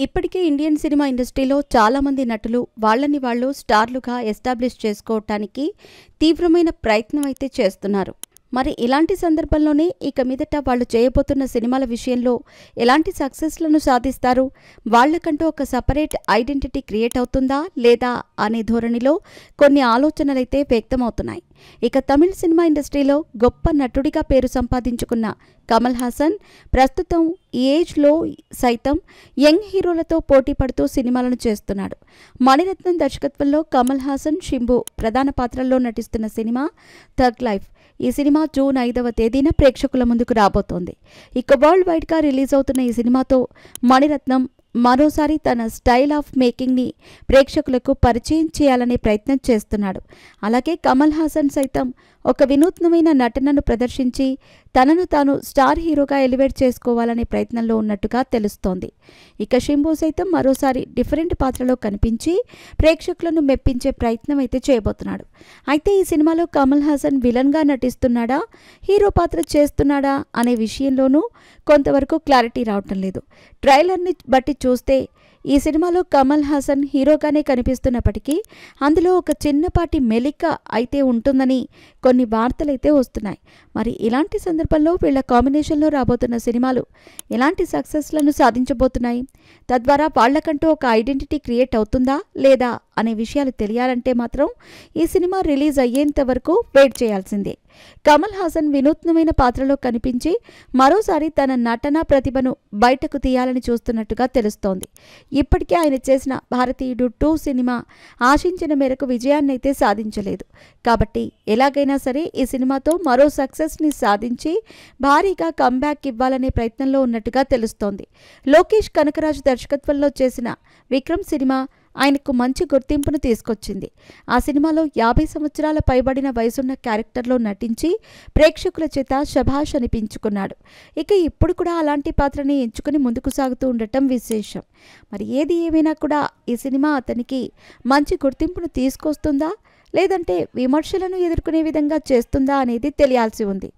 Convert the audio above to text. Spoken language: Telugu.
ఇప్పటికే ఇండియన్ సినిమా ఇండస్ట్రీలో చాలామంది నటులు వాళ్ళని వాళ్ళు స్టార్లుగా ఎస్టాబ్లిష్ చేసుకోవటానికి తీవ్రమైన ప్రయత్నం అయితే చేస్తున్నారు. మరి ఇలాంటి సందర్భంలోనే ఇక మీదట వాళ్ళు చేయబోతున్న సినిమాల విషయంలో ఎలాంటి సక్సెస్లను సాధిస్తారు, వాళ్ళకంటూ ఒక సపరేట్ ఐడెంటిటీ క్రియేట్ అవుతుందా లేదా అనే ధోరణిలో కొన్ని ఆలోచనలైతే వ్యక్తమవుతున్నాయి. ఇక తమిళ సినిమా ఇండస్ట్రీలో గొప్ప నటుడిగా పేరు సంపాదించుకున్న కమల్ హాసన్ ప్రస్తుతం ఈ ఏజ్లో సైతం యంగ్ హీరోలతో పోటీ పడుతూ సినిమాలను చేస్తున్నాడు. మణిరత్నం దర్శకత్వంలో కమల్ హాసన్, శింబు ప్రధాన పాత్రల్లో నటిస్తున్న సినిమా థగ్ లైఫ్. ఈ సినిమా జూన్ 5వ తేదీన ప్రేక్షకుల ముందుకు రాబోతోంది. ఇక వరల్డ్ వైడ్గా రిలీజ్ అవుతున్న ఈ సినిమాతో మణిరత్నం మరోసారి తన స్టైల్ ఆఫ్ మేకింగ్ని ప్రేక్షకులకు పరిచయం చేయాలనే ప్రయత్నం చేస్తున్నాడు. అలాగే కమల్ హాసన్ సైతం ఒక వినూత్నమైన నటనను ప్రదర్శించి తనను తాను స్టార్ హీరోగా ఎలివేట్ చేసుకోవాలనే ప్రయత్నంలో ఉన్నట్టుగా తెలుస్తోంది. ఇక శింబు సైతం మరోసారి డిఫరెంట్ పాత్రలో కనిపించి ప్రేక్షకులను మెప్పించే ప్రయత్నం అయితే చేయబోతున్నాడు. అయితే ఈ సినిమాలో కమల్ హాసన్ విలన్గా నటిస్తున్నాడా, హీరో పాత్ర చేస్తున్నాడా అనే విషయంలోనూ కొంతవరకు క్లారిటీ రావటం లేదు. ట్రైలర్ని బట్టి చూస్తే ఈ సినిమాలో కమల్ హాసన్ హీరోగానే కనిపిస్తున్నప్పటికీ అందులో ఒక చిన్నపాటి మెలిక అయితే ఉంటుందని కొన్ని వార్తలైతే వస్తున్నాయి. మరి ఇలాంటి సందర్భంలో వీళ్ళ కాంబినేషన్లో రాబోతున్న సినిమాలు ఎలాంటి సక్సెస్లను సాధించబోతున్నాయి, తద్వారా వాళ్లకంటూ ఒక ఐడెంటిటీ క్రియేట్ అవుతుందా లేదా అనే విషయాలు తెలియాలంటే మాత్రం ఈ సినిమా రిలీజ్ అయ్యేంత వరకు వెయిట్ చేయాల్సిందే. కమల్ హాసన్ వినూత్నమైన పాత్రలో కనిపించి మరోసారి తన నటనా ప్రతిభను బయటకు తీయాలని చూస్తున్నట్టుగా తెలుస్తోంది. ఇప్పటికే ఆయన చేసిన భారతీయుడు 2 సినిమా ఆశించిన మేరకు విజయాన్నైతే సాధించలేదు. కాబట్టి ఎలాగైనా సరే ఈ సినిమాతో మరో సక్సెస్ని సాధించి భారీగా కంబ్యాక్ ఇవ్వాలనే ప్రయత్నంలో ఉన్నట్టుగా తెలుస్తోంది. లోకేష్ కనకరాజు దర్శకత్వంలో చేసిన విక్రమ్ సినిమా ఆయనకు మంచి గుర్తింపును తీసుకొచ్చింది. ఆ సినిమాలో 50 సంవత్సరాల పైబడిన వయసున్న క్యారెక్టర్లో నటించి ప్రేక్షకుల చేత శభాష్ అనిపించుకున్నాడు. ఇక ఇప్పుడు కూడా అలాంటి పాత్రని ఎంచుకుని ముందుకు సాగుతూ ఉండటం విశేషం. మరి ఏది ఏమైనా కూడా ఈ సినిమా అతనికి మంచి గుర్తింపును తీసుకొస్తుందా లేదంటే విమర్శలను ఎదుర్కొనే విధంగా చేస్తుందా అనేది తెలియాల్సి ఉంది.